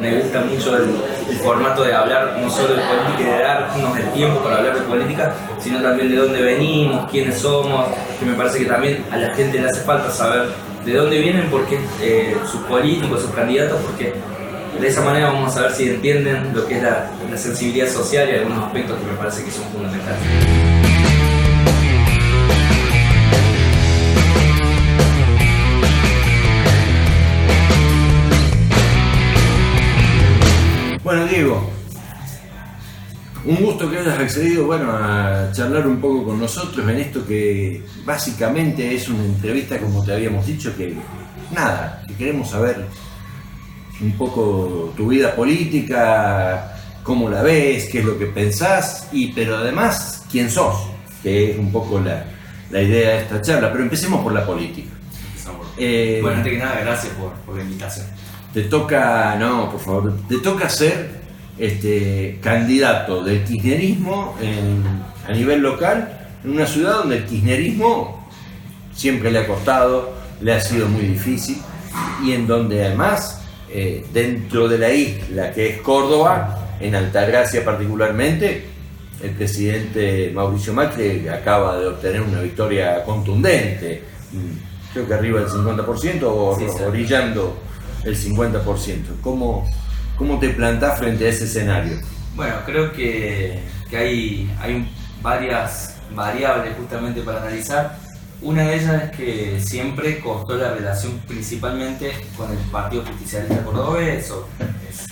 me gusta mucho el formato de hablar no solo de política y de darnos el tiempo para hablar de política, sino también de dónde venimos, quiénes somos, que me parece que también a la gente le hace falta saber de dónde vienen, porque sus políticos, sus candidatos, porque de esa manera vamos a saber si entienden lo que es la sensibilidad social y algunos aspectos que me parece que son fundamentales. Bueno, Diego, un gusto que hayas accedido a charlar un poco con nosotros en esto que básicamente es una entrevista, como te habíamos dicho, que queremos saber un poco tu vida política, cómo la ves, qué es lo que pensás, pero además quién sos, que es un poco la idea de esta charla. Pero empecemos por la política. Bueno, antes que nada, gracias por la invitación. Te toca ser candidato del kirchnerismo a nivel local, en una ciudad donde el kirchnerismo siempre le ha costado, le ha sido muy difícil, y en donde además, dentro de la isla que es Córdoba, en Altagracia particularmente, el presidente Mauricio Macri acaba de obtener una victoria contundente, creo que arriba del 50% o orillando el 50%. ¿Cómo te plantás frente a ese escenario? Bueno, creo que hay varias variables justamente para analizar. Una de ellas es que siempre costó la relación principalmente con el Partido Justicialista Cordobés. Eso es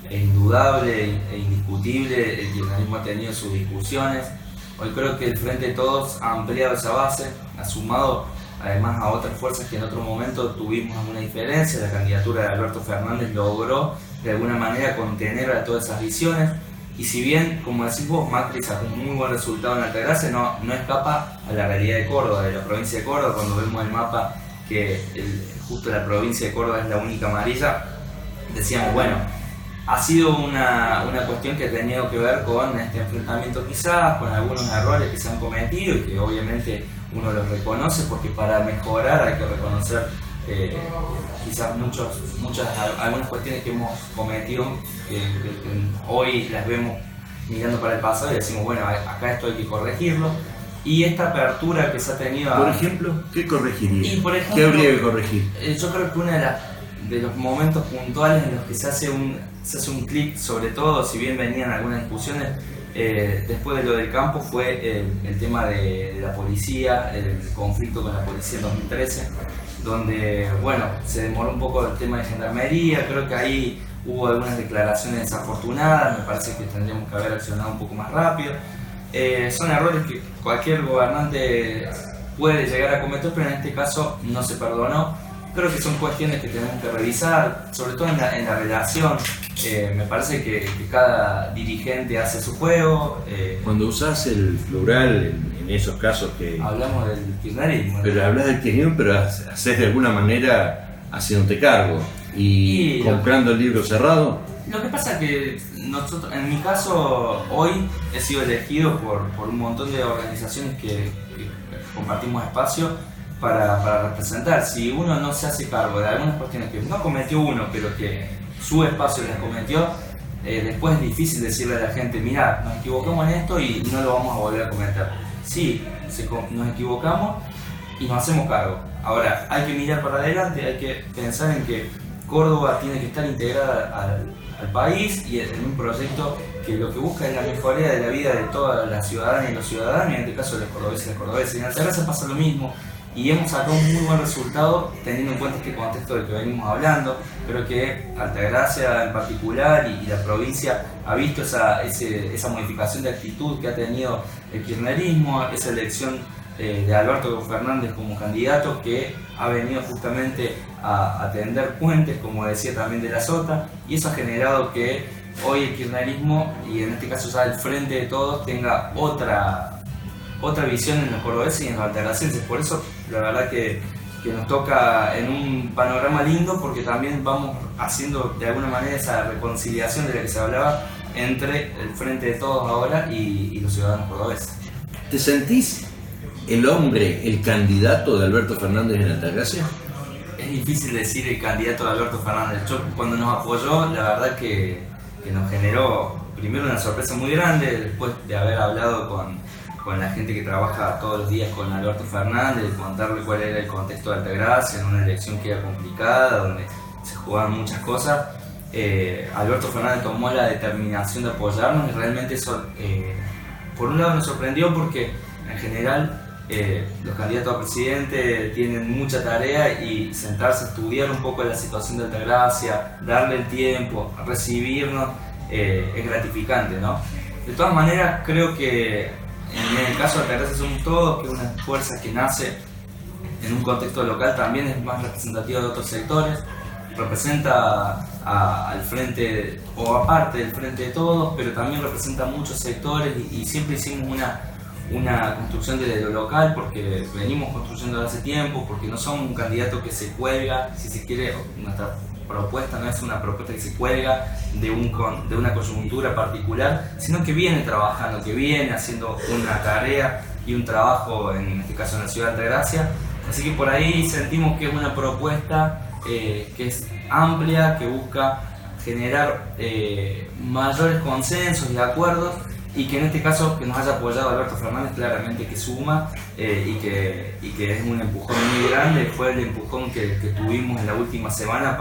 indudable e indiscutible. El kirchnerismo ha tenido sus discusiones. Hoy creo que el Frente de Todos ha ampliado esa base, ha sumado además a otras fuerzas que en otro momento tuvimos alguna diferencia. La candidatura de Alberto Fernández logró de alguna manera contener a todas esas visiones, y si bien, como decís vos, Macri sacó un muy buen resultado en Altagracia, no escapa a la realidad de Córdoba, de la provincia de Córdoba. Cuando vemos el mapa que justo la provincia de Córdoba es la única amarilla, decíamos, bueno, ha sido una cuestión que ha tenido que ver con este enfrentamiento quizás, con algunos errores que se han cometido y que obviamente uno los reconoce, porque para mejorar hay que reconocer quizás algunas cuestiones que hemos cometido que hoy las vemos mirando para el pasado y decimos, bueno, acá esto hay que corregirlo. Y esta apertura que se ha tenido... Por ejemplo, ¿qué corregiría? ¿Qué habría que corregir? Yo creo que uno de los momentos puntuales en los que se hace un clic, sobre todo, si bien venían algunas discusiones, después de lo del campo, fue el tema de la policía, el conflicto con la policía en 2013, donde, bueno, se demoró un poco el tema de gendarmería. Creo que ahí hubo algunas declaraciones desafortunadas, me parece que tendríamos que haber accionado un poco más rápido. Son errores que cualquier gobernante puede llegar a cometer, pero en este caso no se perdonó. Creo que son cuestiones que tenemos que revisar, sobre todo en la relación. Me parece que cada dirigente hace su juego. Cuando usás el plural en esos casos que... Hablamos del kirchnerismo. Pero hablas del kirchnerismo, pero haces de alguna manera haciéndote cargo y comprando el libro cerrado. Lo que pasa es que nosotros, en mi caso, hoy he sido elegido por un montón de organizaciones que compartimos espacio para representar. Si uno no se hace cargo de algunas cuestiones que no cometió uno, pero que su espacio las cometió, después es difícil decirle a la gente, mirá, nos equivocamos en esto y no lo vamos a volver a cometer. Sí, nos equivocamos y nos hacemos cargo. Ahora, hay que mirar para adelante, hay que pensar en que Córdoba tiene que estar integrada al país y en un proyecto que lo que busca es la mejoría de la vida de todas las ciudadanas y los ciudadanos, y en este caso de los cordobeses y las cordobeses. En Altagracia pasa lo mismo, y hemos sacado un muy buen resultado teniendo en cuenta este contexto del que venimos hablando. Creo que Altagracia en particular y la provincia ha visto esa modificación de actitud que ha tenido el kirchnerismo, esa elección de Alberto Fernández como candidato, que ha venido justamente a tender puentes, como decía también de la Sota, y eso ha generado que hoy el kirchnerismo, y en este caso ya el Frente de Todos, tenga otra visión en los cordobeses y en los altagracienses. Por eso la verdad que nos toca en un panorama lindo, porque también vamos haciendo de alguna manera esa reconciliación de la que se hablaba entre el Frente de Todos ahora y los ciudadanos cordobeses. ¿Te sentís el hombre, el candidato de Alberto Fernández en Altagracia? Es difícil decir el candidato de Alberto Fernández. Yo, cuando nos apoyó, la verdad que nos generó primero una sorpresa muy grande, después de haber hablado con la gente que trabaja todos los días con Alberto Fernández, de contarle cuál era el contexto de Altagracia en una elección que era complicada, donde se jugaban muchas cosas. Alberto Fernández tomó la determinación de apoyarnos y realmente eso, por un lado, nos sorprendió porque en general los candidatos a presidente tienen mucha tarea y sentarse a estudiar un poco la situación de Altagracia, darle el tiempo, recibirnos, es gratificante, ¿no? De todas maneras, creo que en el caso de Altagracia Somos Todos, que es una fuerza que nace en un contexto local, también es más representativa de otros sectores, representa al frente o aparte del frente de todos, pero también representa muchos sectores y siempre hicimos una construcción desde lo local porque venimos construyendo desde hace tiempo, porque no somos un candidato que se cuelga, si se quiere, nuestra propuesta no es una propuesta que se cuelga de una coyuntura particular, sino que viene trabajando, que viene haciendo una tarea y un trabajo, en este caso en la ciudad de Altagracia, así que por ahí sentimos que es una propuesta que es amplia, que busca generar mayores consensos y acuerdos, y que en este caso que nos haya apoyado Alberto Fernández claramente que suma, y que es un empujón muy grande. Fue el empujón que tuvimos en la última semana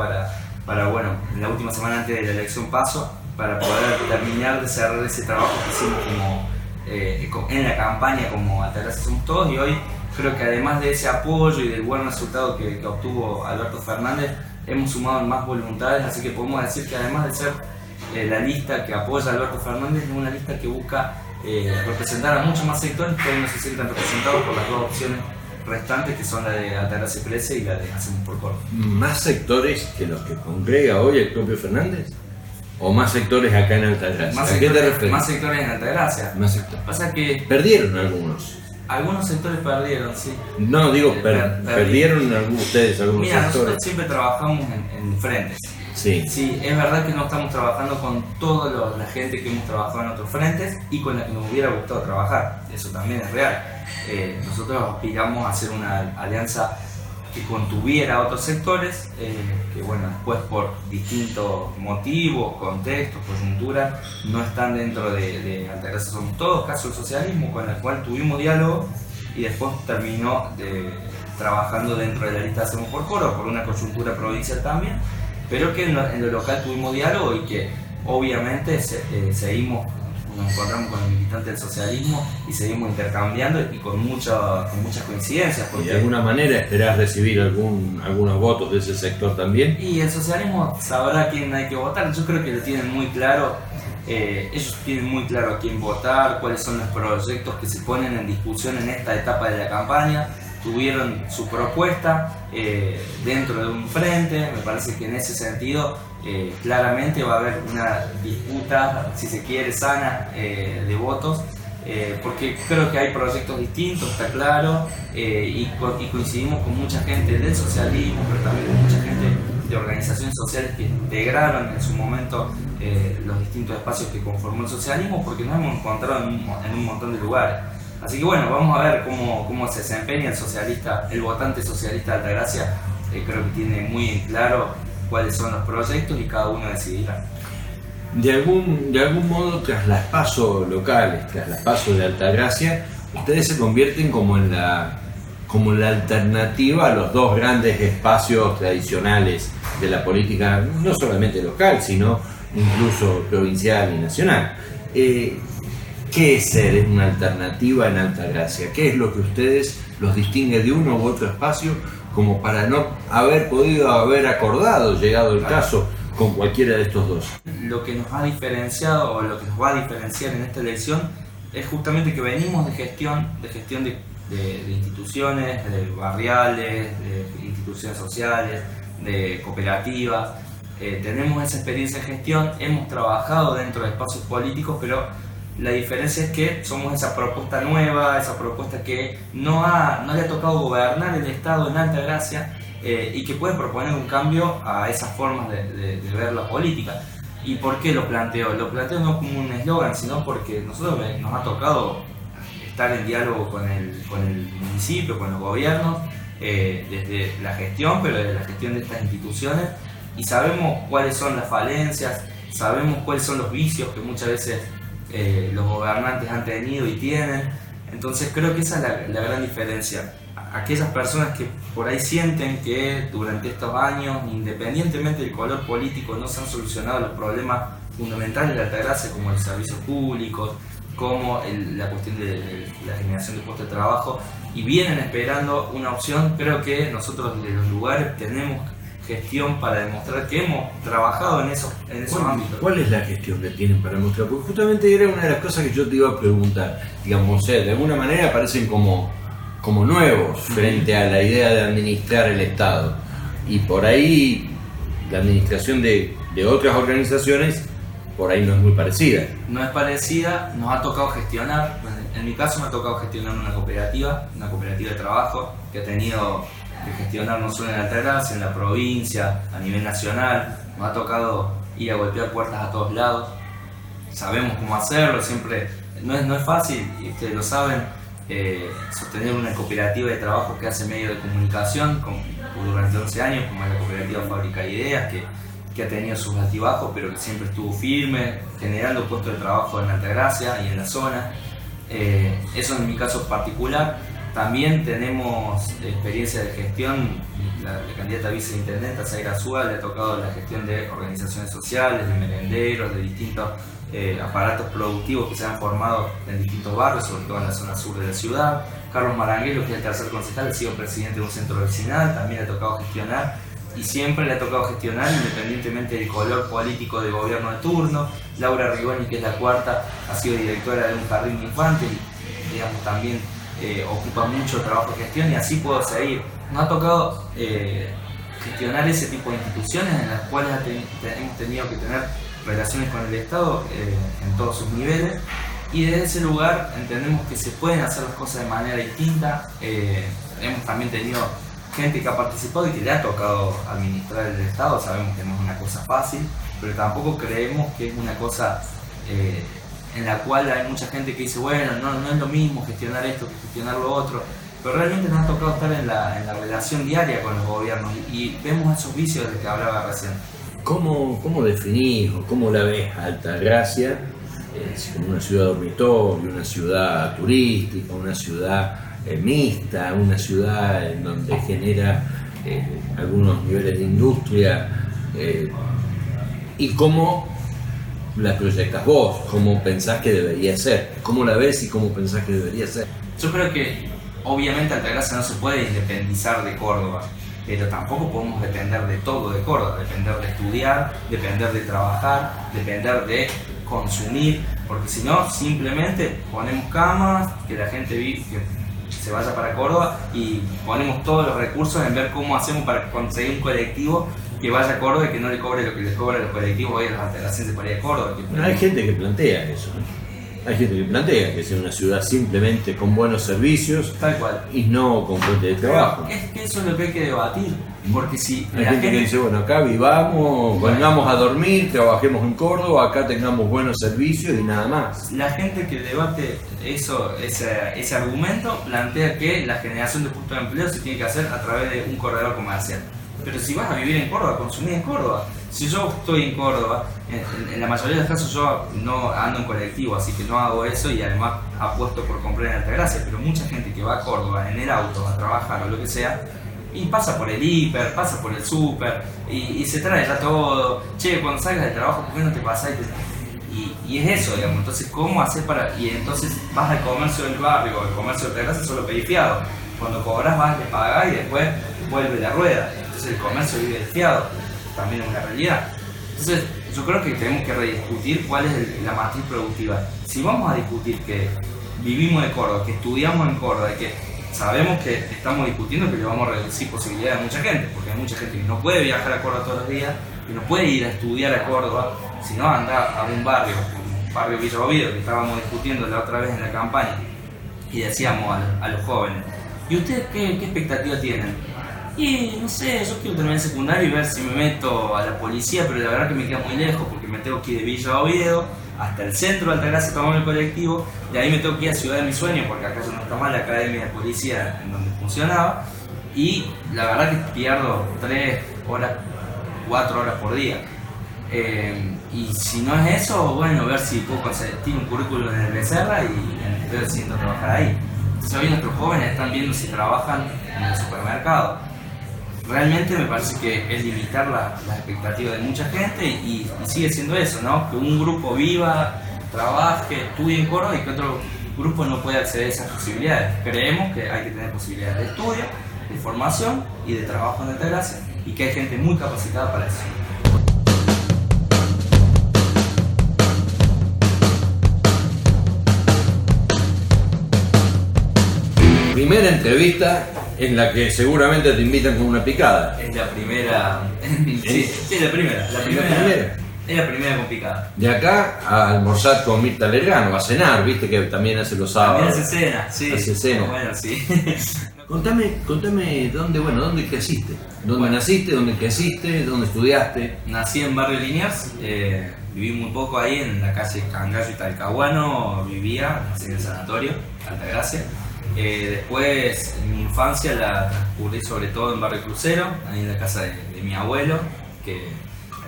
bueno, en la última semana antes de la elección paso, para poder terminar de cerrar ese trabajo que hicimos en la campaña como Altagracia Somos Todos, y hoy creo que además de ese apoyo y del buen resultado que obtuvo Alberto Fernández, hemos sumado más voluntades, así que podemos decir que además de ser la lista que apoya a Alberto Fernández, es una lista que busca representar a muchos más sectores que hoy no se sientan representados por las dos opciones restantes, que son la de Altagracia Crece y la de Hacemos por Córdoba. ¿Más sectores que los que congrega hoy el propio Fernández? ¿O más sectores acá en Altagracia? ¿A qué te refieres? Más sectores en Altagracia. Más sectores. Pasa que perdieron algunos. Algunos sectores perdieron, sí. No, digo, perdieron ustedes algunos Mira, sectores. nosotros siempre trabajamos en frentes. Sí. Sí, es verdad que no estamos trabajando con toda la gente que hemos trabajado en otros frentes y con la que nos hubiera gustado trabajar. Eso también es real. Nosotros aspiramos a hacer una alianza que contuviera a otros sectores, que bueno, después por distintos motivos, contextos, coyunturas, no están dentro de Altagracia Somos Todos, caso del socialismo, con el cual tuvimos diálogo y después terminó trabajando dentro de la lista de Hacemos por Córdoba, por una coyuntura provincial también, pero que en lo local tuvimos diálogo y que obviamente nos encontramos con el militante del socialismo y seguimos intercambiando y con muchas coincidencias. Porque ¿y de alguna manera esperás recibir algunos votos de ese sector también? Y el socialismo sabrá a quién hay que votar. Yo creo que lo tienen muy claro. Ellos tienen muy claro a quién votar, cuáles son los proyectos que se ponen en discusión en esta etapa de la campaña. Tuvieron su propuesta dentro de un frente. Me parece que en ese sentido claramente va a haber una disputa, si se quiere, sana de votos, porque creo que hay proyectos distintos, está claro, y coincidimos con mucha gente del socialismo, pero también con mucha gente de organizaciones sociales que integraron en su momento los distintos espacios que conformó el socialismo, porque nos hemos encontrado en un montón de lugares. Así que bueno, vamos a ver cómo se desempeña el votante socialista de Altagracia. Creo que tiene muy en claro cuáles son los proyectos y cada uno decidirá. De algún modo, tras las PASO locales, tras las PASO de Altagracia, ustedes se convierten como en la alternativa a los dos grandes espacios tradicionales de la política, no solamente local, sino incluso provincial y nacional. ¿Qué es ser una alternativa en Altagracia? ¿Qué es lo que ustedes los distingue de uno u otro espacio como para no haber acordado, llegado el caso, con cualquiera de estos dos? Lo que nos ha diferenciado o lo que nos va a diferenciar en esta elección es justamente que venimos de gestión de instituciones, de barriales, de instituciones sociales, de cooperativas. Tenemos esa experiencia en gestión, hemos trabajado dentro de espacios políticos, pero la diferencia es que somos esa propuesta nueva, esa propuesta que no le ha tocado gobernar el Estado en Altagracia, y que puede proponer un cambio a esas formas de ver la política. ¿Y por qué lo planteo? Lo planteo no como un eslogan, sino porque nosotros nos ha tocado estar en diálogo con el municipio, con los gobiernos, desde la gestión, pero desde la gestión de estas instituciones, y sabemos cuáles son las falencias, sabemos cuáles son los vicios que muchas veces los gobernantes han tenido y tienen. Entonces creo que esa es la gran diferencia. Aquellas personas que por ahí sienten que durante estos años, independientemente del color político, no se han solucionado los problemas fundamentales de Altagracia, como los servicios públicos, como la cuestión de la generación de puestos de trabajo, y vienen esperando una opción. Creo que nosotros de los lugares tenemos gestión para demostrar que hemos trabajado en esos ámbitos. ¿Cuál es la gestión que tienen para mostrar? Porque justamente era una de las cosas que yo te iba a preguntar. Digamos, de alguna manera parecen como nuevos frente a la idea de administrar el Estado. Y por ahí la administración de otras organizaciones por ahí no es muy parecida. No es parecida, nos ha tocado gestionar. En mi caso me ha tocado gestionar una cooperativa de trabajo que ha tenido que gestionar no solo en Altagracia, en la provincia, a nivel nacional. Nos ha tocado ir a golpear puertas a todos lados. Sabemos cómo hacerlo, siempre no es fácil, y ustedes lo saben, sostener una cooperativa de trabajo que hace medio de comunicación durante 11 años, como es la cooperativa Fábrica de Ideas, que ha tenido sus altibajos, pero que siempre estuvo firme, generando puestos de trabajo en Altagracia y en la zona. Eso en mi caso particular. También tenemos experiencia de gestión. La candidata a viceintendenta, Zaira Azúa, le ha tocado la gestión de organizaciones sociales, de merenderos, de distintos aparatos productivos que se han formado en distintos barrios, sobre todo en la zona sur de la ciudad. Carlos Maranguelo, que es el tercer concejal, ha sido presidente de un centro vecinal, también le ha tocado gestionar, y siempre le ha tocado gestionar independientemente del color político del gobierno de turno. Laura Rigoni, que es la cuarta, ha sido directora de un jardín de infantes y, digamos, también ocupa mucho trabajo de gestión, y así puedo seguir. Nos ha tocado gestionar ese tipo de instituciones en las cuales hemos tenido que tener relaciones con el Estado en todos sus niveles, y desde ese lugar entendemos que se pueden hacer las cosas de manera distinta. Hemos también tenido gente que ha participado y que le ha tocado administrar el Estado. Sabemos que no es una cosa fácil, pero tampoco creemos que es una cosa en la cual hay mucha gente que dice, bueno, no es lo mismo gestionar esto que gestionar lo otro, pero realmente nos ha tocado estar en la relación diaria con los gobiernos, y vemos esos vicios de los que hablaba recién. ¿Cómo definís o cómo la ves Altagracia como una ciudad dormitorio, una ciudad turística, una ciudad mixta, una ciudad en donde genera algunos niveles de industria, y cómo la proyectas vos, cómo pensás que debería ser, cómo la ves y cómo pensás que debería ser? Yo creo que obviamente Altagracia no se puede independizar de Córdoba, pero tampoco podemos depender de todo de Córdoba, depender de estudiar, depender de trabajar, depender de consumir, porque si no, simplemente ponemos camas, que la gente que se vaya para Córdoba, y ponemos todos los recursos en ver cómo hacemos para conseguir un colectivo que vaya a Córdoba y que no le cobre lo que les cobra a los colectivos hoy a los altagracienses para ir a Córdoba. Hay gente que plantea eso, ¿no? Hay gente que plantea que sea una ciudad simplemente con buenos servicios, tal cual, y no con fuente de trabajo. Es que eso es lo que hay que debatir, porque si hay gente que dice, bueno, acá vivamos, vengamos a dormir, trabajemos en Córdoba, acá tengamos buenos servicios y nada más. La gente que debate ese argumento plantea que la generación de puestos de empleo se tiene que hacer a través de un corredor comercial. Pero si vas a vivir en Córdoba, consumir en Córdoba. Si yo estoy en Córdoba, en la mayoría de los casos yo no ando en colectivo, así que no hago eso, y además apuesto por comprar en Altagracia, pero mucha gente que va a Córdoba en el auto a trabajar o lo que sea, y pasa por el hiper, pasa por el súper, y se trae ya todo. Che, cuando salgas del trabajo, ¿por qué no te pasás? Y es eso, digamos. Entonces, ¿cómo haces para...? Y entonces vas al comercio del barrio, o al comercio de Altagracia, solo pedís fiado. Cuando cobras vas a pagar y después vuelve la rueda. Entonces el comercio vive del fiado, también es una realidad. Entonces yo creo que tenemos que rediscutir cuál es la matriz productiva. Si vamos a discutir que vivimos en Córdoba, que estudiamos en Córdoba, y que sabemos que estamos discutiendo que le vamos a reducir posibilidades a mucha gente, porque hay mucha gente que no puede viajar a Córdoba todos los días, que no puede ir a estudiar a Córdoba, sino anda a un barrio Villa Oviedo, que estábamos discutiendo la otra vez en la campaña, y decíamos a los jóvenes, ¿y ustedes qué expectativa tienen? Y no sé, yo quiero terminar el secundario y ver si me meto a la policía, pero la verdad que me queda muy lejos, porque me tengo que ir de Villa Oviedo hasta el centro de Altagracia, tomar el colectivo, y ahí me tengo que ir a Ciudad de mi Sueño, porque acá no está mal la academia de policía en donde funcionaba, y la verdad que pierdo 3 horas, 4 horas por día. Y si no es eso, bueno, ver si puedo conseguir un currículum en el Becerra y estoy haciendo trabajar ahí. Entonces hoy nuestros jóvenes están viendo si trabajan en el supermercado. Realmente me parece que es limitar las expectativas de mucha gente y sigue siendo eso, ¿no? Que un grupo viva, trabaje, estudie en Córdoba y que otro grupo no pueda acceder a esas posibilidades. Creemos que hay que tener posibilidades de estudio, de formación y de trabajo en Altagracia y que hay gente muy capacitada para eso. Primera entrevista en la que seguramente te invitan con una picada. Es la primera. Sí, es la primera. Es la primera con picada. De acá a almorzar con Mirta Lergano, a cenar, viste que también hace los sábados. También hace cena, sí. Hace cena. Bueno, sí. Contame dónde creciste. ¿Dónde naciste? ¿Dónde creciste? ¿Dónde estudiaste? Nací en Barrio Liniers, viví muy poco ahí en la calle Cangallo y Talcahuano, nací en el sanatorio, Altagracia. Después mi infancia la transcurrí sobre todo en Barrio Crucero, ahí en la casa de mi abuelo, que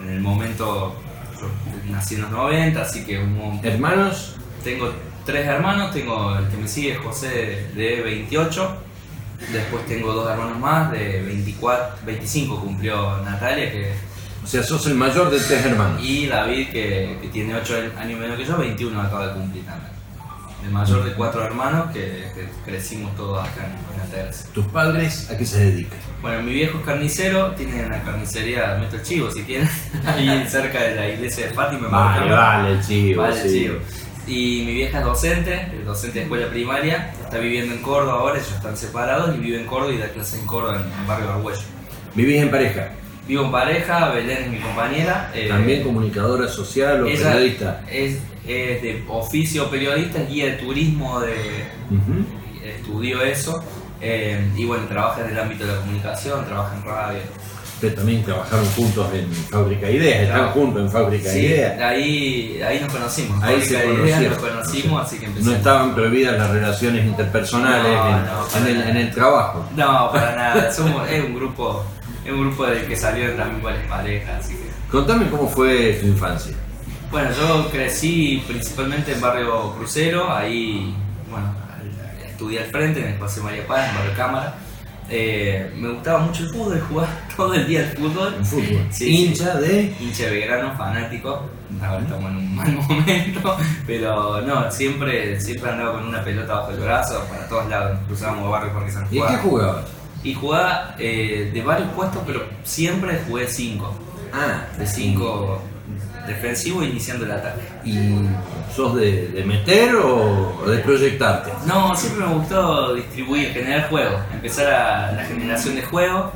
en el momento yo nací en los 90, así que ¿Hermanos? Tengo 3 hermanos, tengo el que me sigue, José, de 28, después tengo 2 hermanos más, de 25 cumplió Natalia, O sea, sos el mayor de 3 hermanos. y David, que tiene 8 años menos que yo, 21 acaba de cumplir también. El mayor de 4 hermanos que crecimos todos acá en Altagracia. ¿Tus padres a qué se dedican? Bueno, mi viejo es carnicero, tiene una carnicería, meto el chivo si quieren, ahí cerca de la iglesia de Fátima. Vale, el chivo. Vale, sí. chivo. Y mi vieja es docente de escuela primaria, está viviendo en Córdoba ahora, ellos están separados y vive en Córdoba y da clases en Córdoba, en Barrio Argüello. ¿Vivís en pareja? Vivo en pareja, Belén es mi compañera. ¿También comunicadora social o ella periodista? Es de oficio periodista, es guía de turismo, estudió eso. Y bueno, trabaja en el ámbito de la comunicación, trabaja en radio. Ustedes también trabajaron juntos en Fábrica Ideas, están juntos en Fábrica Ideas. Ahí nos conocimos. Ahí Fábrica se de Ideas conocieron. nos conocimos, así que empezamos. No estaban prohibidas las relaciones interpersonales en el trabajo. No, para nada. Es un grupo del que salieron también varias parejas, así que. Contame cómo fue tu infancia. Bueno, yo crecí principalmente en Barrio Crucero, ahí, bueno, estudié al frente en el José María Paz, en Barrio Cámara. Me gustaba mucho el fútbol, jugar todo el día al fútbol. ¿En fútbol? Sí, ¿Hincha de? Hincha de Belgrano, fanático. Ahora estamos en un mal momento, pero no, siempre andaba con una pelota bajo el brazo, para todos lados, cruzábamos Barrio Parque San Juan. ¿Y en qué jugabas? Y jugaba de varios puestos, pero siempre jugué 5. De 5 defensivo iniciando el ataque. ¿Y sos de meter o de proyectarte? No, siempre me gustó distribuir, generar juego, empezar a la generación de juego.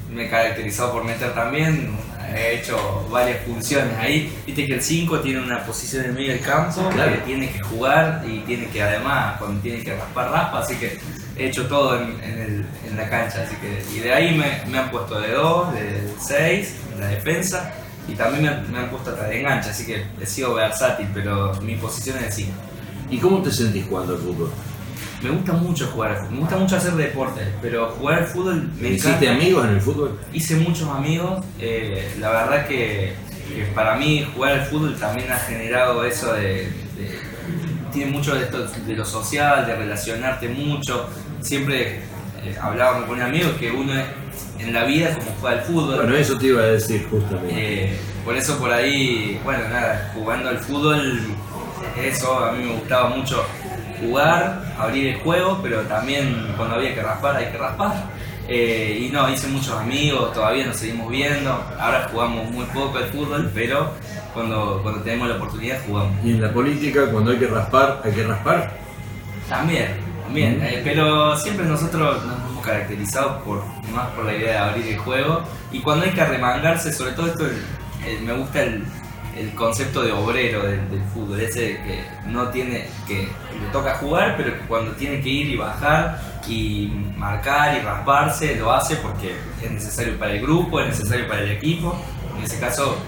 Me he caracterizado por meter también, he hecho varias funciones ahí. Viste que el 5 tiene una posición en el medio del campo, claro, que tiene que jugar y tiene que además, cuando tiene que raspar, raspa, así que he hecho todo en la cancha. Así que, y de ahí me han puesto de 2, de 6, en la defensa. Y también me han puesto atrás de enganche, así que he sido versátil, pero mi posición es de 5. ¿Y cómo te sentís jugando al fútbol? Me gusta mucho jugar al fútbol, me gusta mucho hacer deporte, pero jugar al fútbol me encanta. ¿Hiciste amigos en el fútbol? Hice muchos amigos, la verdad que para mí jugar al fútbol también ha generado eso tiene mucho de esto de lo social, de relacionarte mucho. Siempre hablábamos con amigos que uno es en la vida como juega al fútbol. Bueno, eso te iba a decir justamente. Por eso por ahí, bueno, nada, jugando al fútbol, eso a mí me gustaba mucho jugar, abrir el juego, pero también cuando había que raspar, hay que raspar. Y no, hice muchos amigos, todavía nos seguimos viendo. Ahora jugamos muy poco al fútbol, pero cuando tenemos la oportunidad jugamos. ¿Y en la política, cuando hay que raspar, hay que raspar? También. Pero siempre nosotros nos hemos caracterizado más por la idea de abrir el juego. Y cuando hay que arremangarse, sobre todo esto, me gusta el concepto de obrero del fútbol, ese que no tiene, que le toca jugar, pero que cuando tiene que ir y bajar y marcar y rasparse, lo hace porque es necesario para el grupo, es necesario para el equipo. En ese caso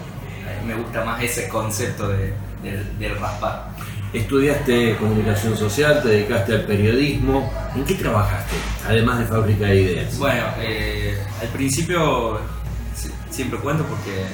me gusta más ese concepto del raspar. estudiaste comunicación social, te dedicaste al periodismo. ¿En qué trabajaste, además de Fábrica de Ideas? Bueno, al principio siempre cuento porque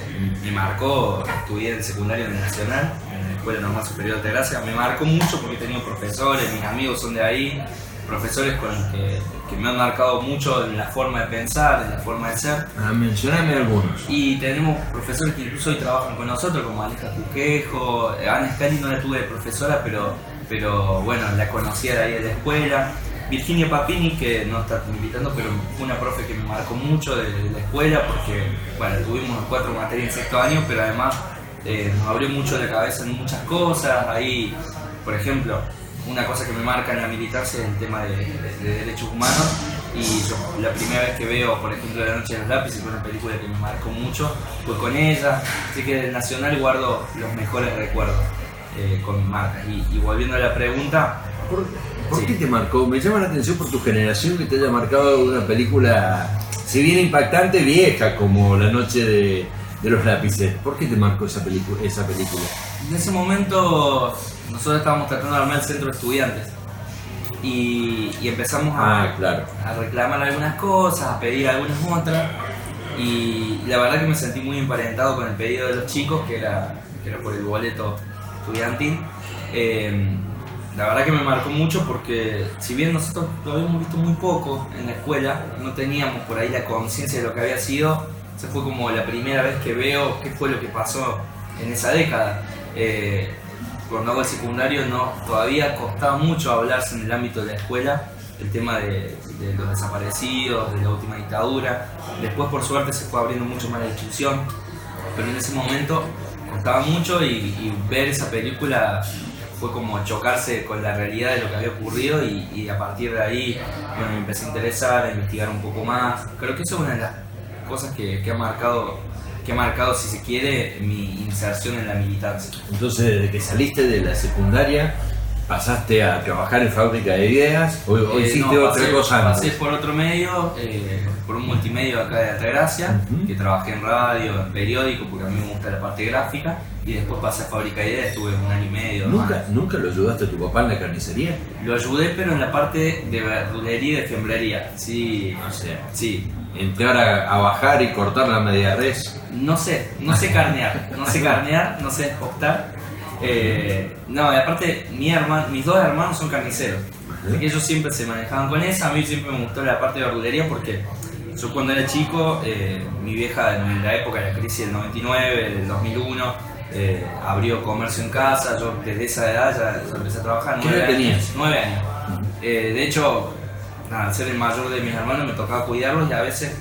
me marcó, estudié en secundario en el Nacional, en la Escuela Normal Superior de Altagracia, me marcó mucho porque he tenido profesores, mis amigos son de ahí, profesores con los que me han marcado mucho en la forma de pensar, en la forma de ser. Mencioname algunos. Y tenemos profesores que incluso hoy trabajan con nosotros, como Aleja Cuquejo, Ana Scali no la tuve de profesora, pero bueno, la conocía de ahí de la escuela. Virginia Papini, que no está invitando, pero fue una profe que me marcó mucho de la escuela, porque bueno, tuvimos 4 materias en sexto año, pero además nos abrió mucho la cabeza en muchas cosas. Ahí, por ejemplo, una cosa que me marca en la militancia es el tema de derechos humanos, y yo la primera vez que veo, por ejemplo, La Noche de los Lápices, que es una película que me marcó mucho, fue con ella, así que del Nacional guardo los mejores recuerdos con mis marcas. Y volviendo a la pregunta... ¿Por qué te marcó? Me llama la atención por tu generación que te haya marcado una película, si bien impactante, vieja, como La Noche de los Lápices. ¿Por qué te marcó esa película? En ese momento nosotros estábamos tratando de armar el centro de estudiantes y empezamos a reclamar algunas cosas, a pedir algunas otras, y la verdad que me sentí muy emparentado con el pedido de los chicos, que era por el boleto estudiantil. La verdad que me marcó mucho porque si bien nosotros lo habíamos visto muy poco en la escuela, no teníamos por ahí la conciencia de lo que había sido. Esa fue como la primera vez que veo qué fue lo que pasó en esa década. Cuando hago el secundario todavía costaba mucho hablarse en el ámbito de la escuela, el tema de los desaparecidos, de la última dictadura. Después por suerte se fue abriendo mucho más la discusión, pero en ese momento costaba mucho, y ver esa película fue como chocarse con la realidad de lo que había ocurrido, y a partir de ahí me empecé a interesar, a investigar un poco más. Creo que eso es una de las cosas que ha marcado, si se quiere, mi inserción en la militancia. Entonces, desde que saliste de la secundaria, ¿pasaste a trabajar en Fábrica de Ideas o hiciste otra cosa antes? Pasé por otro medio, por un multimedio acá de Altagracia, que trabajé en radio, en periódico, porque a mí me gusta la parte gráfica, y después pasé a Fábrica de Ideas, estuve 1 año y medio. ¿Nunca lo ayudaste a tu papá en la carnicería? Lo ayudé, pero en la parte de verdulería y de fiambrería. Sí, o sea, sí. Entrar a bajar y cortar la media res. No sé carnear, no sé optar. No, y aparte mis 2 hermanos son carniceros, así que ellos siempre se manejaban con esa. A mí siempre me gustó la parte de verdulería porque yo cuando era chico, mi vieja en la época de la crisis del 99, del 2001, abrió comercio en casa. Yo desde esa edad ya empecé a trabajar. ¿Qué edad tenías? 9 años. De hecho, al ser el mayor de mis hermanos me tocaba cuidarlos, y a veces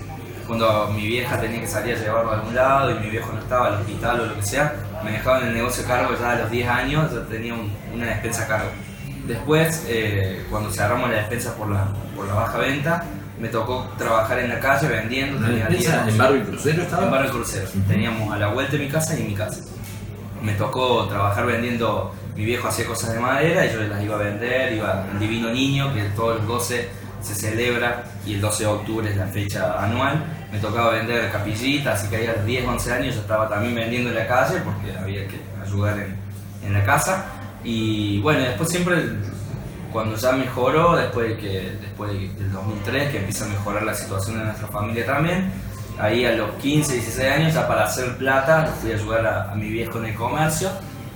cuando mi vieja tenía que salir a llevarlo a algún lado y mi viejo no estaba, al hospital o lo que sea, me dejaban en el negocio a cargo. Ya a los 10 años yo tenía una despensa a cargo. Después, cuando cerramos la despensa por la baja venta, me tocó trabajar en la calle vendiendo. ¿En Barrio Crucero estaba? En Barrio Crucero. Teníamos a la vuelta de mi casa y mi casa. Me tocó trabajar vendiendo. Mi viejo hacía cosas de madera y yo las iba a vender. Iba al Divino Niño, que todos los 12 se celebra, y el 12 de octubre es la fecha anual. Me tocaba vender capillitas, así que ahí a los 10, 11 años yo estaba también vendiendo en la calle porque había que ayudar en la casa. Y bueno, después siempre, cuando ya mejoró, después del 2003, que empieza a mejorar la situación de nuestra familia también, ahí a los 15, 16 años, ya para hacer plata, fui a ayudar a mi viejo en el comercio,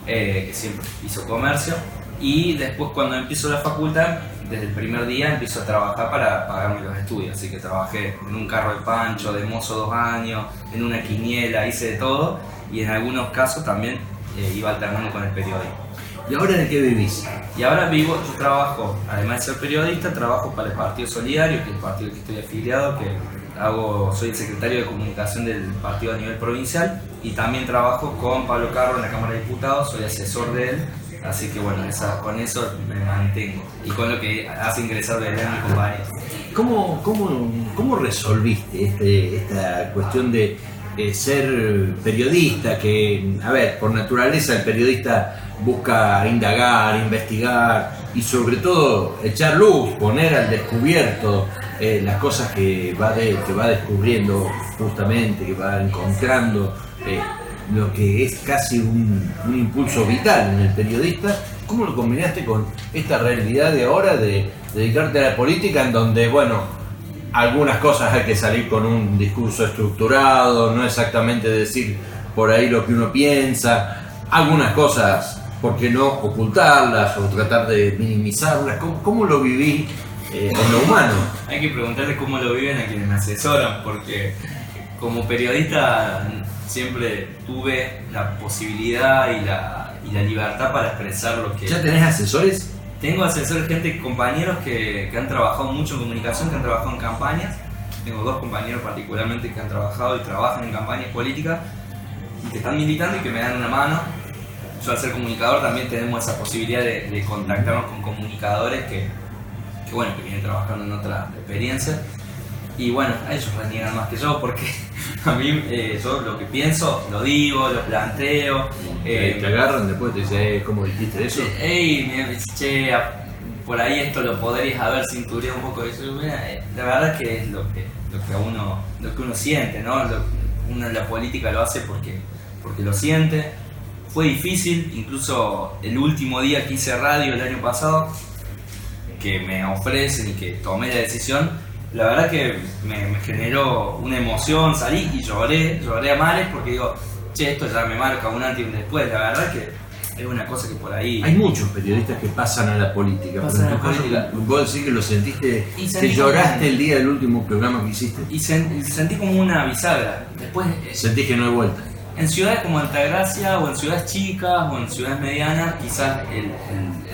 que siempre hizo comercio. Y después, cuando empiezo la facultad, desde el primer día empiezo a trabajar para pagarme los estudios. Así que trabajé en un carro de pancho, de mozo 2 años, en una quiniela, hice de todo, y en algunos casos también iba alternando con el periodismo. ¿Y ahora de qué vivís? Y ahora yo trabajo, además de ser periodista, trabajo para el Partido Solidario, que es el partido al que estoy afiliado, soy el secretario de comunicación del partido a nivel provincial, y también trabajo con Pablo Carro en la Cámara de Diputados, soy asesor de él. Así que bueno, con eso me mantengo, y con lo que hace ingresar de a mi compañero. ¿Cómo resolviste esta cuestión de ser periodista? Que, a ver, por naturaleza el periodista busca indagar, investigar y sobre todo echar luz, poner al descubierto las cosas que va descubriendo justamente, que va encontrando. Lo que es casi un impulso vital en el periodista, ¿Cómo lo combinaste con esta realidad de ahora de dedicarte a la política en donde, bueno, algunas cosas hay que salir con un discurso estructurado, no exactamente decir por ahí lo que uno piensa, algunas cosas, ¿por qué no ocultarlas o tratar de minimizarlas? ¿Cómo lo viví en lo humano? Hay que preguntarle cómo lo viven a quienes me asesoran, porque como periodista siempre tuve la posibilidad y la libertad para expresar lo que... ¿Ya tenés asesores? Tengo asesores, compañeros que han trabajado mucho en comunicación, que han trabajado en campañas. Tengo 2 compañeros particularmente que han trabajado y trabajan en campañas políticas y que están militando y que me dan una mano. Yo al ser comunicador también tenemos esa posibilidad de contactarnos con comunicadores que vienen trabajando en otra experiencia. Y bueno, a ellos reniegan más que yo porque a mí yo lo que pienso lo digo, lo planteo. Te agarran después y te dicen, ¿cómo dijiste eso? Me dice, che, por ahí esto lo podrías haber cintureado un poco. La verdad que es lo que uno siente, ¿no? Uno en la política lo hace porque lo siente. Fue difícil, incluso el último día que hice radio el año pasado, que me ofrecen y que tomé la decisión. La verdad que me generó una emoción, salí y lloré a mares porque digo, che, esto ya me marca un antes y un después. La verdad que es una cosa que por ahí... Hay muchos periodistas que pasan a la política. Vos decís que lo sentiste, que lloraste el día del último programa que hiciste. Y sentí como una bisagra. Después sentí que no hay vuelta. En ciudades como Altagracia o en ciudades chicas o en ciudades medianas, quizás el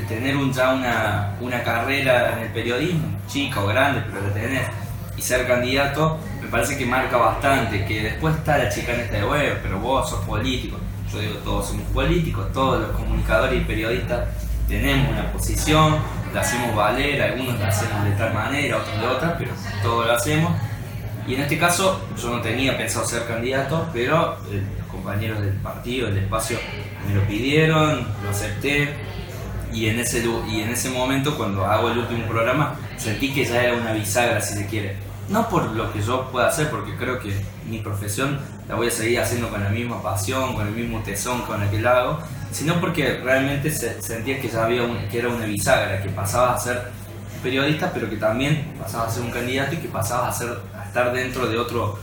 tener ya una carrera en el periodismo, chica o grande, pero la tenés, y ser candidato, me parece que marca bastante. Que después está la chicana esta de web, pero vos sos político. Yo digo, todos somos políticos, todos los comunicadores y periodistas tenemos una posición, la hacemos valer, algunos la hacemos de tal manera, otros de otra, pero todos lo hacemos. Y en este caso yo no tenía pensado ser candidato, pero los compañeros del partido, del espacio, me lo pidieron, lo acepté. Y en ese momento, cuando hago el último programa, sentí que ya era una bisagra, si se quiere. No por lo que yo pueda hacer, porque creo que mi profesión la voy a seguir haciendo con la misma pasión, con el mismo tesón con el que la hago, sino porque realmente sentía que ya que era una bisagra, que pasabas a ser periodista, pero que también pasabas a ser un candidato y que pasabas a estar dentro de otro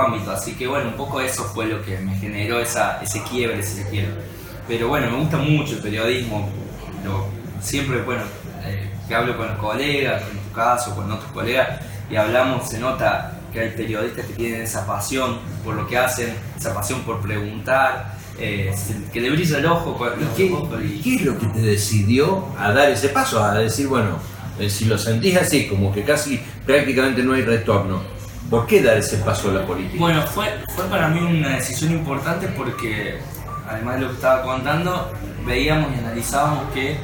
ámbito. Así que bueno, un poco eso fue lo que me generó ese quiebre, si se quiere. Pero bueno, me gusta mucho el periodismo. Siempre, que hablo con los colegas, en tu caso, con otros colegas, y hablamos, se nota que hay periodistas que tienen esa pasión por lo que hacen, esa pasión por preguntar, que le brilla el ojo. ¿Qué es lo que te decidió a dar ese paso? A decir, bueno, si lo sentís así, como que casi prácticamente no hay retorno, ¿por qué dar ese paso a la política? Bueno, fue para mí una decisión importante porque, además de lo que estaba contando, veíamos y analizábamos que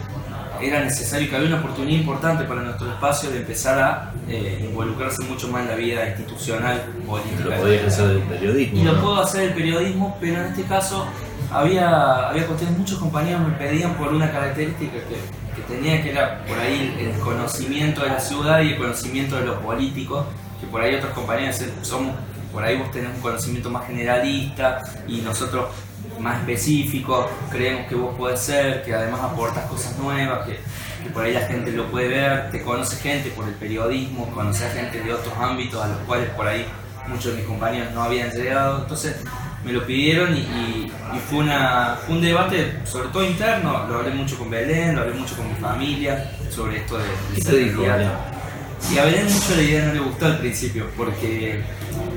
era necesario, que había una oportunidad importante para nuestro espacio de empezar a involucrarse mucho más en la vida institucional política. Lo podías hacer del periodismo. Y ¿no? lo puedo hacer del periodismo, pero en este caso había cuestiones, muchos compañeros me pedían por una característica que tenía, que era por ahí el conocimiento de la ciudad y el conocimiento de los políticos, que por ahí otros compañeros por ahí vos tenés un conocimiento más generalista y nosotros más específico, creemos que vos podés ser, que además aportas cosas nuevas, que por ahí la gente lo puede ver, te conoce gente por el periodismo, conoce a gente de otros ámbitos a los cuales por ahí muchos de mis compañeros no habían llegado. Entonces me lo pidieron y fue un debate sobre todo interno. Lo hablé mucho con Belén, lo hablé mucho con mi familia sobre esto de ser candidato. Y a Belén mucho la idea no le gustó al principio, porque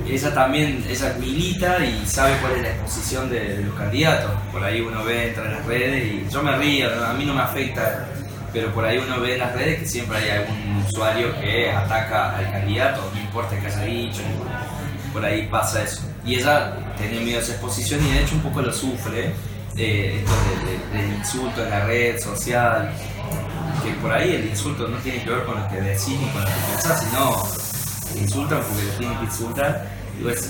ella milita y sabe cuál es la exposición de los candidatos. Por ahí uno entra en las redes y yo me río, a mí no me afecta, pero por ahí uno ve en las redes que siempre hay algún usuario que ataca al candidato, no importa que haya dicho, por ahí pasa eso. Y ella tenía miedo de esa exposición y de hecho un poco lo sufre, esto del insulto en la red social. Que por ahí el insulto no tiene que ver con lo que decís ni con lo que pensás, sino te insultan porque lo tienen que insultar.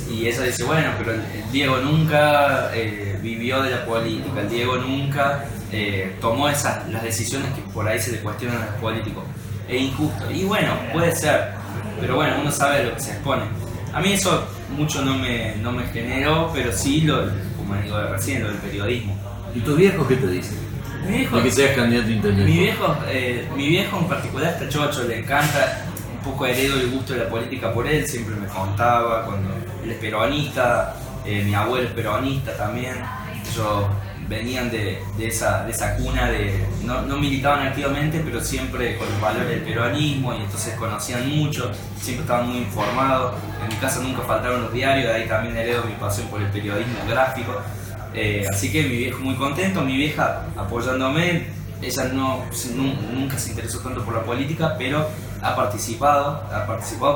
Y ella dice, bueno, pero el Diego nunca vivió de la política, el Diego nunca tomó las decisiones que por ahí se le cuestionan a los políticos. Es injusto. Y bueno, puede ser, pero bueno, uno sabe a lo que se expone. A mí eso mucho no me generó, pero sí, como digo recién, lo del periodismo. ¿Y tus viejos qué te dicen? Mi viejo, de que seas candidato a intendente? Mi viejo en particular está chocho, le encanta, un poco heredo el gusto de la política por él, siempre me contaba cuando él es peronista, mi abuelo es peronista también, ellos venían de esa cuna no militaban activamente, pero siempre con los valores del peronismo y entonces conocían mucho, siempre estaban muy informados. En mi casa nunca faltaron los diarios, de ahí también heredo mi pasión por el periodismo gráfico. Así que mi viejo muy contento, mi vieja apoyándome. Ella nunca se interesó tanto por la política, pero ha participado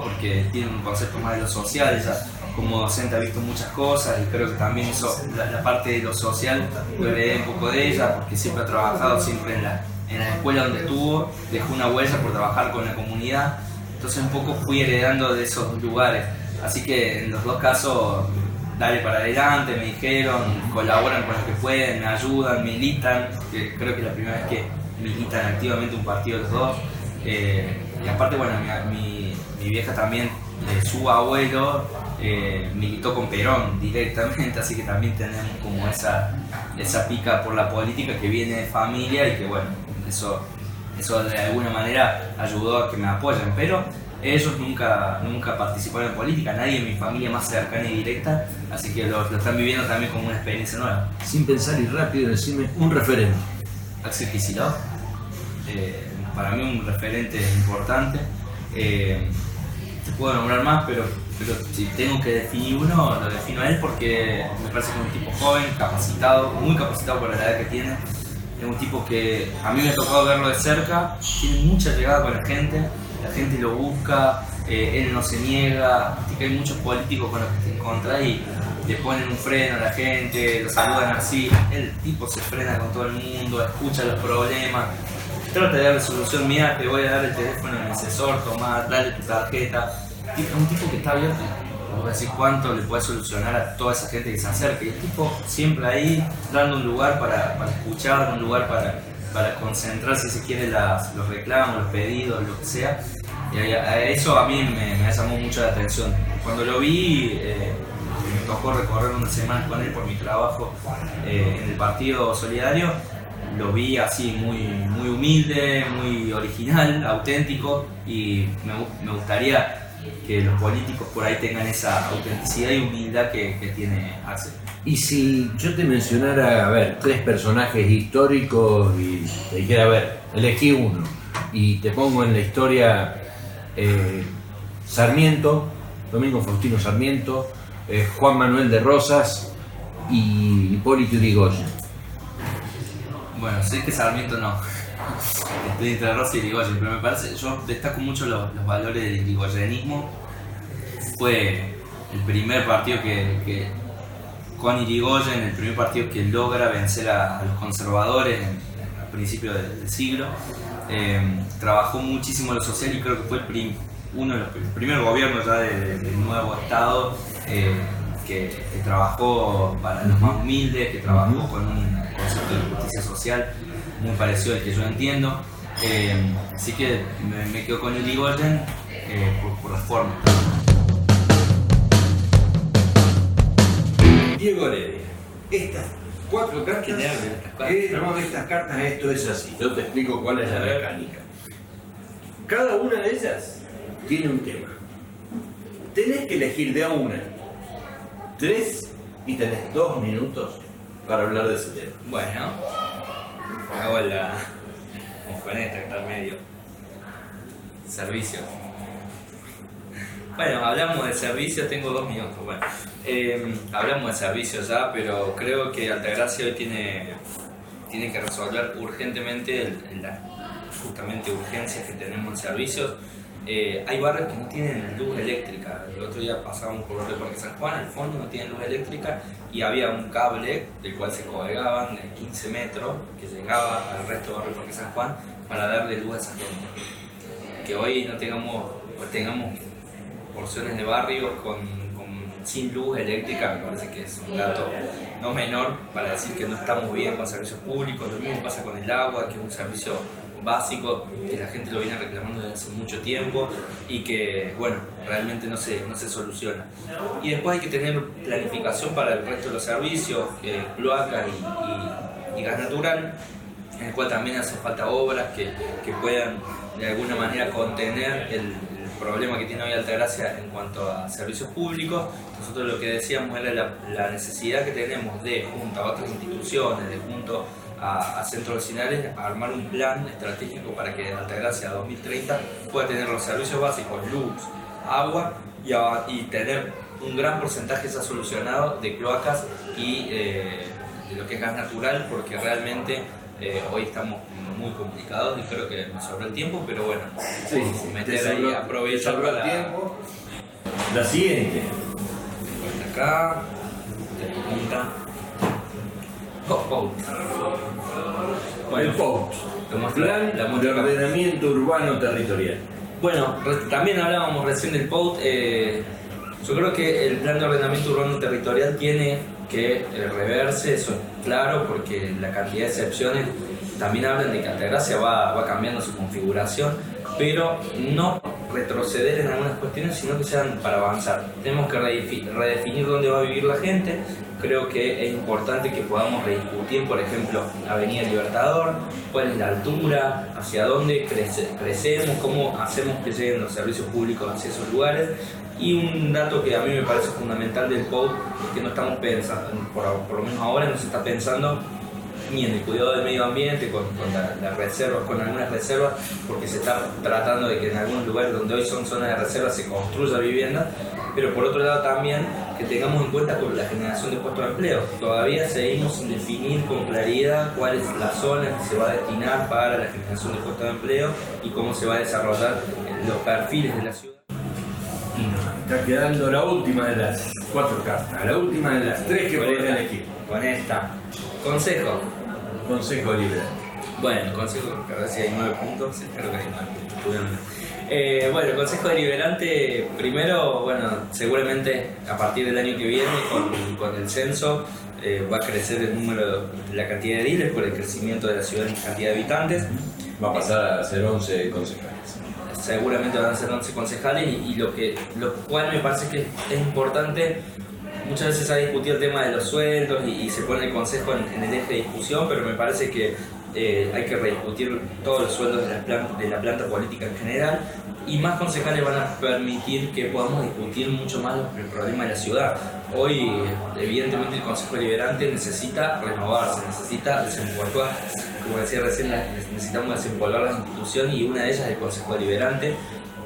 porque tiene un concepto más de lo social. Ella como docente ha visto muchas cosas y creo que también eso, la parte de lo social lo heredé un poco de ella, porque siempre ha trabajado, siempre en la escuela donde estuvo, dejó una huella por trabajar con la comunidad, entonces un poco fui heredando de esos lugares. Así que en los dos casos, dale para adelante, me dijeron, colaboran con lo que pueden, me ayudan, militan, que creo que es la primera vez que militan activamente un partido los dos. Y aparte, bueno, mi vieja también, su abuelo, militó con Perón directamente, así que también tenemos como esa pica por la política que viene de familia y que bueno, eso de alguna manera ayudó a que me apoyen, pero ellos nunca participaron en política, nadie en mi familia más cercana y directa, así que lo están viviendo también como una experiencia nueva. Sin pensar y rápido, decime un referente. Axel Kicillof, para mí un referente importante. Te puedo nombrar más, pero si tengo que definir uno, lo defino a él porque me parece que es un tipo joven, capacitado, muy capacitado por la edad que tiene. Es un tipo que a mí me ha tocado verlo de cerca, tiene mucha llegada con la gente lo busca, él no se niega. Que hay muchos políticos con los que te encontrás y le ponen un freno a la gente, lo saludan así. El tipo se frena con todo el mundo, escucha los problemas, trata de darle solución. Mira, te voy a dar el teléfono del asesor, tomá, dale tu tarjeta. Es un tipo que está abierto. Vos decís cuánto le puede solucionar a toda esa gente que se acerca. Y el tipo siempre ahí, dando un lugar para escuchar, un lugar para concentrar, si se quiere, los reclamos, los pedidos, lo que sea. Y eso a mí me llamó mucho la atención. Cuando lo vi, me tocó recorrer unas semanas con él por mi trabajo en el Partido Solidario. Lo vi así muy humilde, muy original, auténtico, y me gustaría que los políticos por ahí tengan esa autenticidad y humildad que tiene Axel. Y si yo te mencionara, a ver, 3 personajes históricos y te dijera, a ver, elegí uno y te pongo en la historia Sarmiento, Domingo Faustino Sarmiento, Juan Manuel de Rosas y Hipólito Yrigoyen. Bueno, sé que Sarmiento no. Estoy entre Rosas y Yrigoyen, pero me parece, yo destaco mucho los valores del yrigoyenismo. Fue el primer partido que con Yrigoyen, el primer partido que logra vencer a los conservadores a principios del siglo. Trabajó muchísimo lo social y creo que fue uno de los primeros gobiernos ya del nuevo Estado que trabajó para los más humildes, que trabajó con un concepto de justicia social muy parecido al que yo entiendo. Así que me quedo con Yrigoyen por la forma. Diego Heredia, estas 4 cartas, estas cartas, esto es así, yo te explico cuál es la mecánica. Cada una de ellas tiene un tema. Tenés que elegir de a una 3 y tenés 2 minutos para hablar de ese tema. Bueno, hago la monjoneta que está al medio. Servicio. Bueno, hablamos de servicio, tengo 2 minutos. Bueno, hablamos de servicio ya, pero creo que Altagracia hoy tiene que resolver urgentemente justamente urgencias que tenemos en servicios. Hay barrios que no tienen luz eléctrica. El otro día pasábamos por el Parque San Juan, al fondo no tienen luz eléctrica y había un cable del cual se colgaban de 15 metros que llegaba al resto del barrio Parque San Juan para darle luz a esas zonas. Que hoy no tengamos porciones de barrios sin luz eléctrica, me parece que es un dato no menor para decir que no estamos bien con servicios públicos. Lo mismo pasa con el agua, que es un servicio básico que la gente lo viene reclamando desde hace mucho tiempo y que, bueno, realmente no se soluciona. Y después hay que tener planificación para el resto de los servicios, cloacas y gas natural. en el cual también hace falta obras que puedan de alguna manera contener el problema que tiene hoy Altagracia en cuanto a servicios públicos. Nosotros lo que decíamos era la necesidad que tenemos de, junto a otras instituciones, de junto a centros vecinales, armar un plan estratégico para que Altagracia 2030 pueda tener los servicios básicos, luz, agua y tener un gran porcentaje ya solucionado de cloacas y de lo que es gas natural, porque realmente hoy estamos muy complicados y creo que me sobró el tiempo, pero bueno, sí, meter ahí, aprovechar el tiempo. La siguiente. Acá, de punta. POUT. Bueno, el POUT, Plan de Ordenamiento Urbano Territorial. Bueno, también hablábamos recién del POUT. Yo creo que el Plan de Ordenamiento Urbano Territorial tiene que reverse, eso es claro, porque la cantidad de excepciones también hablan de que Altagracia va cambiando su configuración, pero no retroceder en algunas cuestiones, sino que sean para avanzar. Tenemos que redefinir dónde va a vivir la gente. Creo que es importante que podamos rediscutir, por ejemplo, Avenida Libertador, cuál es la altura, hacia dónde crecemos, cómo hacemos que lleguen los servicios públicos hacia esos lugares. Y un dato que a mí me parece fundamental del POUT es que no estamos pensando, por lo menos ahora no se está pensando ni en el cuidado del medio ambiente, con las reservas, con algunas reservas, porque se está tratando de que en algunos lugares donde hoy son zonas de reserva se construya vivienda, pero por otro lado también que tengamos en cuenta con la generación de puestos de empleo. Todavía seguimos sin definir con claridad cuál es la zona que se va a destinar para la generación de puestos de empleo y cómo se va a desarrollar los perfiles de la ciudad. Está quedando la última de las 4 cartas, la última de las 3 que podés elegir. Con esta. Consejo. Consejo liberal. Bueno, consejo, a ver si hay 9 puntos, creo que hay 9 puntos. Bueno, el consejo deliberante, primero, bueno, seguramente a partir del año que viene, con el censo, va a crecer el número, la cantidad de ediles por el crecimiento de la ciudad en cantidad de habitantes. Va a pasar a ser 11 concejales. Seguramente van a ser 11 concejales y lo cual me parece que es importante. Muchas veces se ha discutido el tema de los sueldos y se pone el consejo en el eje de discusión, pero me parece que hay que rediscutir todos los sueldos de la planta política en general, y más concejales van a permitir que podamos discutir mucho más el problema de la ciudad. Hoy, evidentemente, el Consejo Deliberante necesita renovarse, necesita desempolvar, como decía recién, necesitamos desempolvar las instituciones, y una de ellas es el Consejo Deliberante,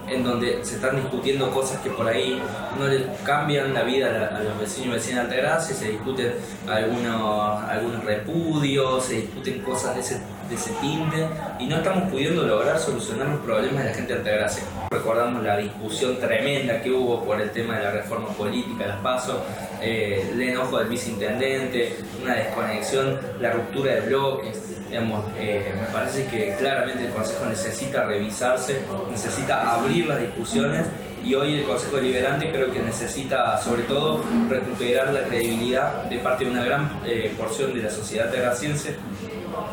en donde se están discutiendo cosas que por ahí no le cambian la vida a los vecinos y vecinas de Altagracia. Se discuten algunos repudios, se discuten cosas de ese tinte, y no estamos pudiendo lograr solucionar los problemas de la gente de Altagracia. Recordamos la discusión tremenda que hubo por el tema de la reforma política, las PASO, el enojo del viceintendente, una desconexión, la ruptura de bloques. Digamos, me parece que claramente el Consejo necesita revisarse, necesita abrir las discusiones, y hoy el Consejo Deliberante creo que necesita sobre todo recuperar la credibilidad de parte de una gran porción de la sociedad altagraciense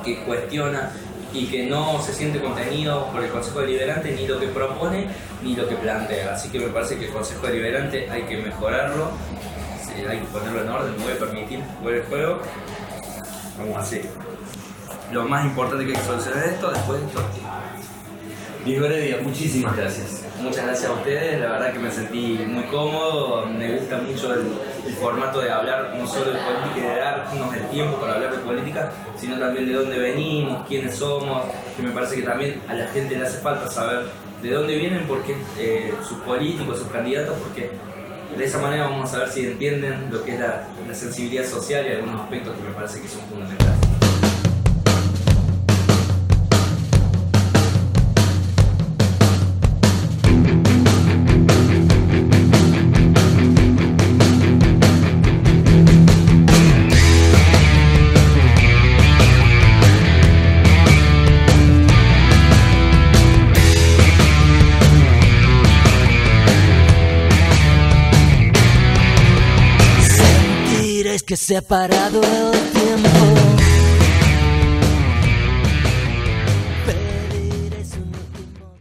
que cuestiona y que no se siente contenido por el Consejo Deliberante, ni lo que propone ni lo que plantea. Así que me parece que el Consejo Deliberante hay que mejorarlo, hay que ponerlo en orden. No voy a permitir jugar el juego, vamos a hacer lo más importante que hay que solucionar esto. Después de esto, Diego Heredia, muchísimas gracias. Muchas gracias a ustedes, la verdad que me sentí muy cómodo, me gusta mucho el formato de hablar no solo de política y de darnos el tiempo para hablar de política, sino también de dónde venimos, quiénes somos, que me parece que también a la gente le hace falta saber de dónde vienen, porque sus políticos, sus candidatos, porque de esa manera vamos a saber si entienden lo que es la sensibilidad social y algunos aspectos que me parece que son fundamentales. Que se ha parado el tiempo.